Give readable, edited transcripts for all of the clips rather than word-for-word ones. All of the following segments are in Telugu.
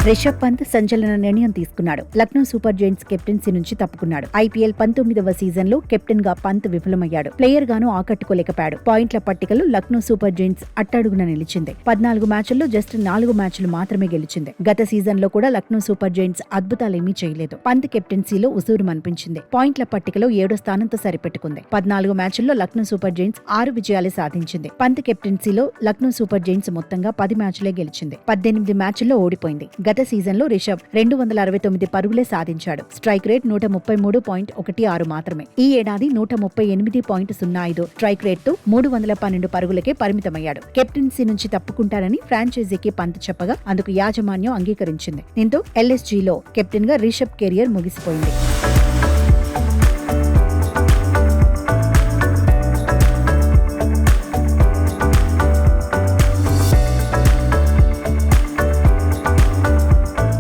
రిషబ్ పంత్ సంచలన నిర్ణయం తీసుకున్నాడు. లక్నో సూపర్ జైంట్స్ కెప్టెన్సీ నుంచి తప్పుకున్నాడు. ఐపీఎల్ 19వ సీజన్ లో కెప్టెన్ గా పంత్ విఫలమయ్యాడు. ప్లేయర్ గాను ఆకట్టుకోలేకపోయాడు. పాయింట్ల పట్టికలో లక్నో సూపర్ జైంట్స్ అట్టడుగున నిలిచింది. 14 మ్యాచ్ల్లో జస్ట్ 4 మ్యాచ్లు మాత్రమే గెలిచింది. గత సీజన్ లో కూడా లక్నో సూపర్ జైంట్స్ అద్భుతాలేమీ చేయలేదు. పంత్ కెప్టెన్సీలో ఉసూరుమనిపించింది. పాయింట్ల పట్టికలో 7వ స్థానంతో సరిపెట్టుకుంది. 14 మ్యాచ్ల్లో లక్నో సూపర్ జైంట్స్ 6 విజయాలే సాధించింది. పంత్ కెప్టెన్సీలో లక్నో సూపర్ జైంట్స్ మొత్తంగా 10 మ్యాచ్లే గెలిచింది. 18 మ్యాచ్ల్లో ఓడిపోయింది. గత సీజన్లో రిషబ్ 269 పరుగులే సాధించాడు. స్ట్రైక్ రేట్ 133.16 మాత్రమే. ఈ ఏడాది 138.05 స్ట్రైక్ రేట్ తో 312 పరుగులకే పరిమితమయ్యాడు. కెప్టెన్సీ నుంచి తప్పుకుంటారని ఫ్రాంచైజీకి పంత్ చెప్పగా అందుకు యాజమాన్యం అంగీకరించింది. దీంతో ఎల్ఎస్జీలో కెప్టెన్ గా రిషబ్ కెరియర్ ముగిసిపోయింది.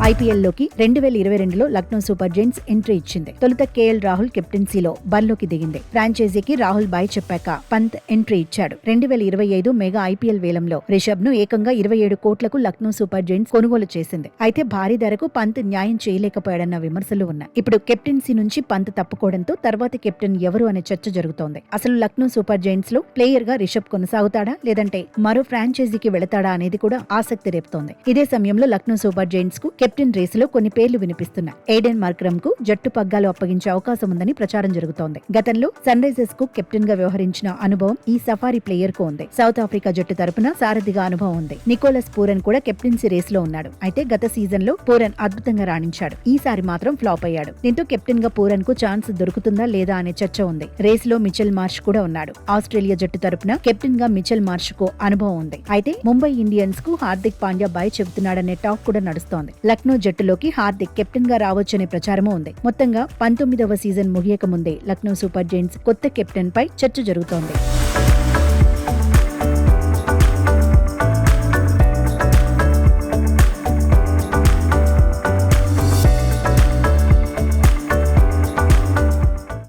ఐపీఎల్లోకి 2022లో లక్నో సూపర్ జైంట్స్ ఎంట్రీ ఇచ్చింది. తొలుత కేఎల్ రాహుల్ కెప్టెన్సీలో బరిలోకి దిగింది. ఫ్రాంచైజీకి రాహుల్ బాయ్ చెప్పాక పంత్ ఎంట్రీ ఇచ్చాడు. 2025 మెగా ఐపీఎల్ వేలంలో రిషబ్ ను ఏకంగా 27 కోట్లకు లక్నో సూపర్ జైంట్స్ కొనుగోలు చేసింది. అయితే భారీ ధరకు పంత్ న్యాయం చేయలేకపోయాడన్న విమర్శలు ఉన్నాయి. ఇప్పుడు కెప్టెన్సీ నుంచి పంత్ తప్పుకోవడంతో తర్వాతి కెప్టెన్ ఎవరు అనే చర్చ జరుగుతోంది. అసలు లక్నో సూపర్ జైంట్స్ లో ప్లేయర్ గా రిషబ్ కొనసాగుతాడా లేదంటే మరో ఫ్రాంచైజీకి వెళతాడా అనేది కూడా ఆసక్తి రేపుతోంది. ఇదే సమయంలో లక్నో సూపర్ జైంట్స్ కు కెప్టెన్ రేసులో కొన్ని పేర్లు వినిపిస్తున్నాయి. ఎయిడెన్ మార్క్రమ్ కు జట్టు పగ్గాలు అప్పగించే అవకాశం ఉందని ప్రచారం జరుగుతోంది. గతంలో సన్ రైజర్స్ కు కెప్టెన్ గా వ్యవహరించిన అనుభవం ఈ సఫారీ ప్లేయర్ కు ఉంది. సౌత్ ఆఫ్రికా జట్టు తరపున సారథిగా అనుభవం ఉంది. నికోలస్ పూరన్ కూడా కెప్టెన్సీ రేసులో ఉన్నాడు. అయితే గత సీజన్ లో పూరన్ అద్భుతంగా రాణించాడు. ఈసారి మాత్రం ఫ్లాప్ అయ్యాడు. దీంతో కెప్టెన్ గా పూరన్ కు ఛాన్స్ దొరుకుతుందా లేదా అనే చర్చ ఉంది. రేసులో మిచెల్ మార్ష్ కూడా ఉన్నాడు. ఆస్ట్రేలియా జట్టు తరపున కెప్టెన్ గా మిచెల్ మార్ష్ కు అనుభవం ఉంది. అయితే ముంబై ఇండియన్స్ కు హార్దిక్ పాండ్యా బాయ్ చెబుతున్నాడనే టాక్ కూడా నడుస్తోంది. లక్నో జట్టులోకి హార్దిక్ కెప్టెన్ గా రావచ్చనే ప్రచారమూ ఉంది. మొత్తంగా 19వ సీజన్ ముగియక ముందే లక్నో సూపర్ జైంట్స్ కొత్త కెప్టెన్ పై చర్చ జరుగుతోంది.